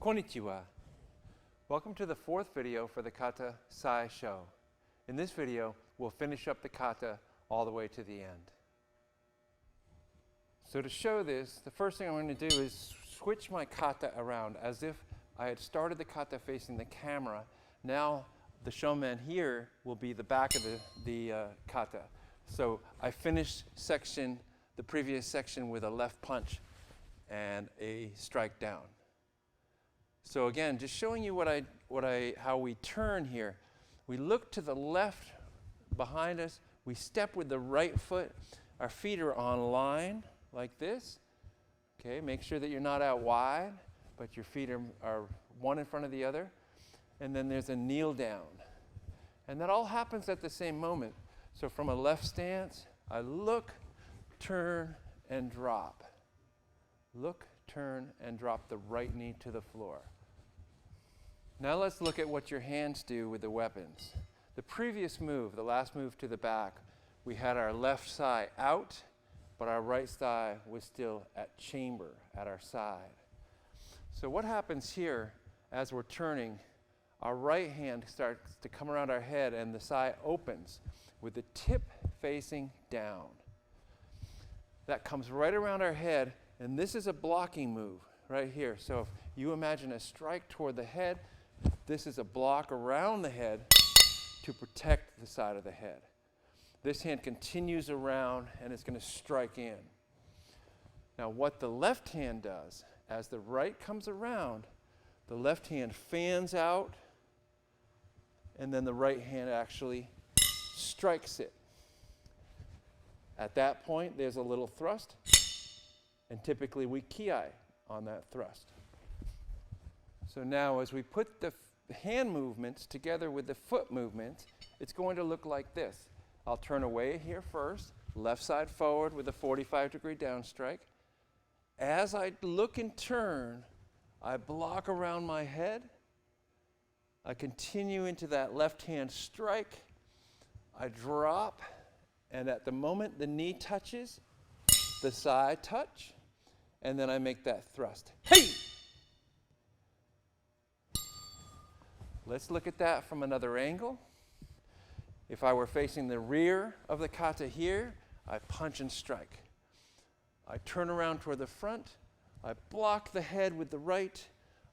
Konnichiwa. Welcome to the fourth video for the kata Sai Sho. In this video, we'll finish up the kata all the way to the end. So to show this, the first thing I'm going to do is switch my kata around as if I had started the kata facing the camera. Now the showman here will be the back of the kata. So I finished the previous section with a left punch and a strike down. So again, just showing you how we turn here. We look to the left behind us. We step with the right foot. Our feet are on line like this. Okay, make sure that you're not out wide, but your feet are one in front of the other. And then there's a kneel down. And that all happens at the same moment. So from a left stance, I look, turn, and drop. Look, turn, and drop the right knee to the floor. Now let's look at what your hands do with the weapons. The previous move, the last move to the back, we had our left thigh out, but our right thigh was still at chamber, at our side. So what happens here as we're turning, our right hand starts to come around our head and the thigh opens with the tip facing down. That comes right around our head, and this is a blocking move right here. So if you imagine a strike toward the head, this is a block around the head to protect the side of the head. This hand continues around and it's going to strike in. Now what the left hand does, as the right comes around, the left hand fans out and then the right hand actually strikes it. At that point, there's a little thrust, and typically we kiai on that thrust. So now as we put the hand movements together with the foot movements, it's going to look like this. I'll turn away here first, left side forward with a 45-degree down strike. As I look and turn, I block around my head. I continue into that left hand strike. I drop, and at the moment the knee touches, the thigh touch, and then I make that thrust. Hey! Let's look at that from another angle. If I were facing the rear of the kata here, I punch and strike. I turn around toward the front. I block the head with the right.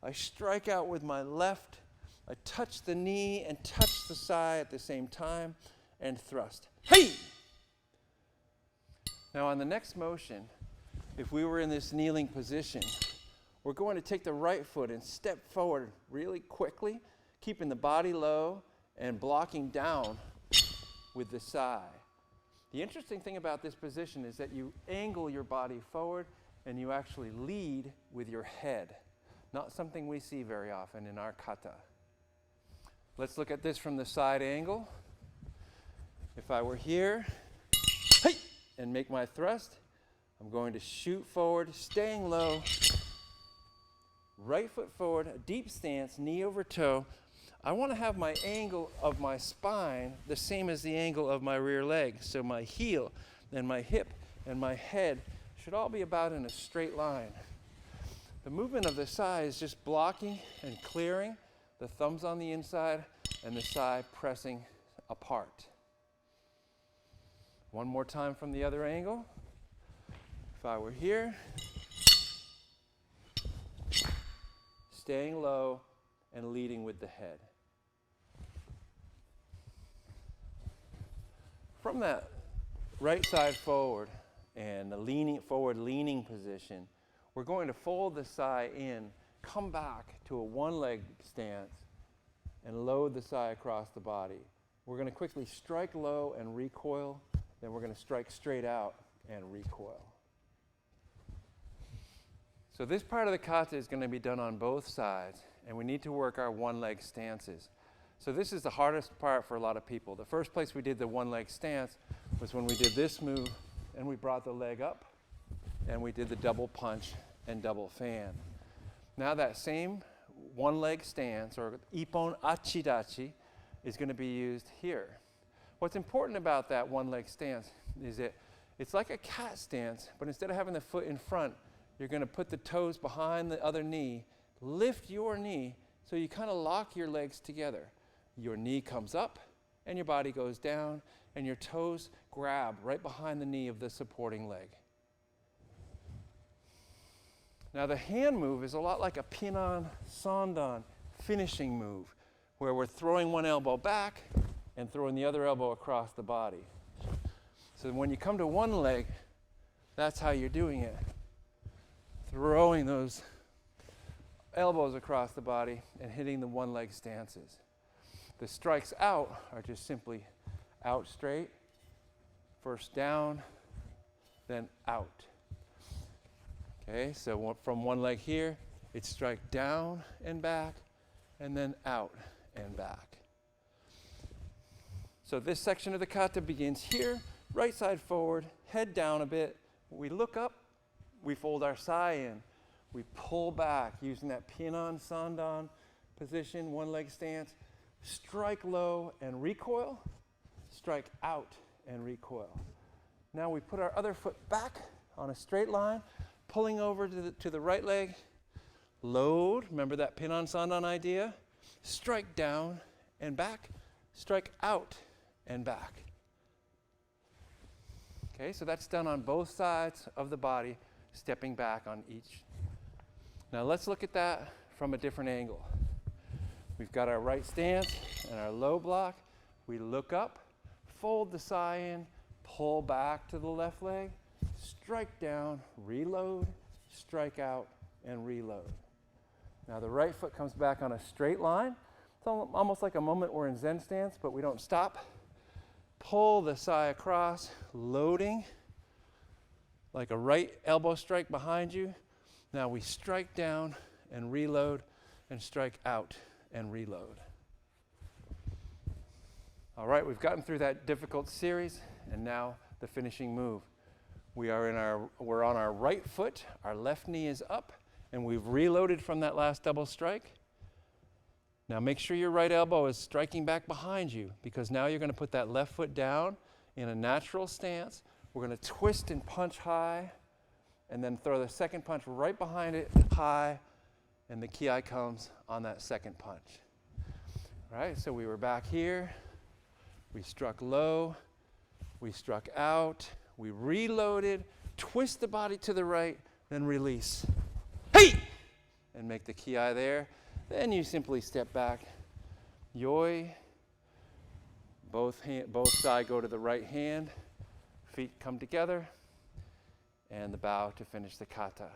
I strike out with my left. I touch the knee and touch the thigh at the same time and thrust. Hey! Now on the next motion, if we were in this kneeling position, we're going to take the right foot and step forward really quickly, keeping the body low and blocking down with the thigh. The interesting thing about this position is that you angle your body forward and you actually lead with your head. Not something we see very often in our kata. Let's look at this from the side angle. If I were here, hey, and make my thrust, I'm going to shoot forward, staying low, right foot forward, a deep stance, knee over toe. I want to have my angle of my spine the same as the angle of my rear leg. So my heel and my hip and my head should all be about in a straight line. The movement of the thigh is just blocking and clearing, the thumbs on the inside and the thigh pressing apart. One more time from the other angle. If I were here, staying low and leading with the head. From that right side forward and the leaning position, we're going to fold the thigh in, come back to a one-leg stance, and load the thigh across the body. We're going to quickly strike low and recoil, then we're going to strike straight out and recoil. So this part of the kata is going to be done on both sides, and we need to work our one-leg stances. So this is the hardest part for a lot of people. The first place we did the one-leg stance was when we did this move, and we brought the leg up, and we did the double punch and double fan. Now that same one-leg stance, or ippon achidachi, is going to be used here. What's important about that one-leg stance is that it's like a cat stance, but instead of having the foot in front, you're going to put the toes behind the other knee, lift your knee so you kind of lock your legs together. Your knee comes up and your body goes down and your toes grab right behind the knee of the supporting leg. Now the hand move is a lot like a Pinan Sandan finishing move, where we're throwing one elbow back and throwing the other elbow across the body. So when you come to one leg, that's how you're doing it. Throwing those elbows across the body and hitting the one leg stances. The strikes out are just simply out straight, first down, then out. Okay, so from one leg here, it's strike down and back, and then out and back. So this section of the kata begins here, right side forward, head down a bit. We look up, we fold our sai in. We pull back using that Pinan Sandan position, one leg stance. Strike low and recoil, strike out and recoil. Now we put our other foot back on a straight line, pulling over to the right leg. Load, remember that Pinan Sandan idea? Strike down and back, strike out and back. Okay, so that's done on both sides of the body, stepping back on each. Now let's look at that from a different angle. We've got our right stance and our low block. We look up, fold the sai in, pull back to the left leg, strike down, reload, strike out, and reload. Now the right foot comes back on a straight line. It's almost like a moment we're in Zen stance, but we don't stop. Pull the sai across, loading, like a right elbow strike behind you. Now we strike down and reload and strike out and reload. All right, we've gotten through that difficult series, and now the finishing move. We're on our right foot, our left knee is up, and we've reloaded from that last double strike. Now make sure your right elbow is striking back behind you, because now you're going to put that left foot down in a natural stance. We're going to twist and punch high, and then throw the second punch right behind it high, and the ki comes on that second punch. All right, so we were back here. We struck low. We struck out. We reloaded, twist the body to the right, then release. Hey! And make the ki there. Then you simply step back. Yoi. Both sides go to the right hand. Feet come together. And the bow to finish the kata.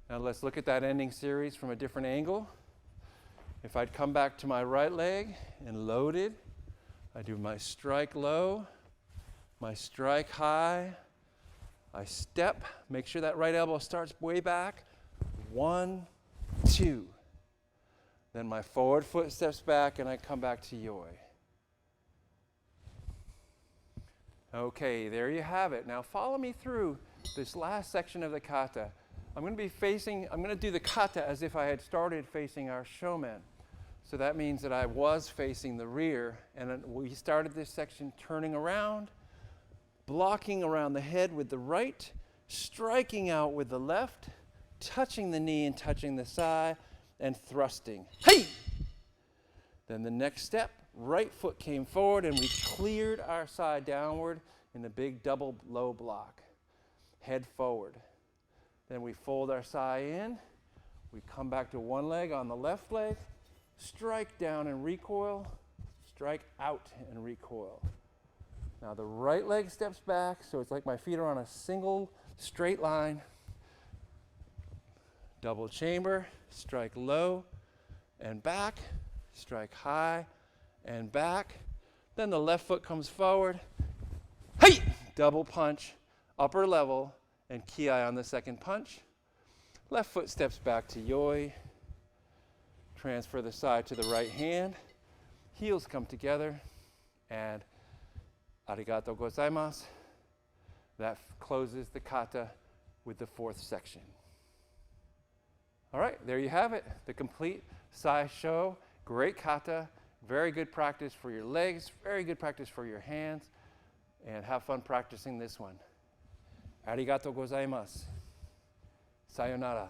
Now let's look at that ending series from a different angle. If I'd come back to my right leg and loaded, I do my strike low, my strike high, I step, make sure that right elbow starts way back. 1, 2. Then my forward foot steps back and I come back to yoi. Okay, there you have it. Now follow me through this last section of the kata. I'm going to do the kata as if I had started facing our shomen. So that means that I was facing the rear, and we started this section turning around, blocking around the head with the right, striking out with the left, touching the knee and touching the sai, and thrusting. Hey! Then the next step, right foot came forward and we cleared our sai downward in the big double low block. Head forward. Then we fold our sai in. We come back to one leg on the left leg, strike down and recoil, strike out and recoil. Now the right leg steps back, so it's like my feet are on a single straight line. Double chamber, strike low and back, strike high and back. Then the left foot comes forward. Hey! Double punch, upper level, and ki on the second punch. Left foot steps back to yoi. Transfer the sai to the right hand. Heels come together, and arigatou gozaimasu. That closes the kata with the fourth section. All right, there you have it. The complete Sai Sho. Great kata. Very good practice for your legs. Very good practice for your hands. And have fun practicing this one. Arigatou gozaimasu. Sayonara.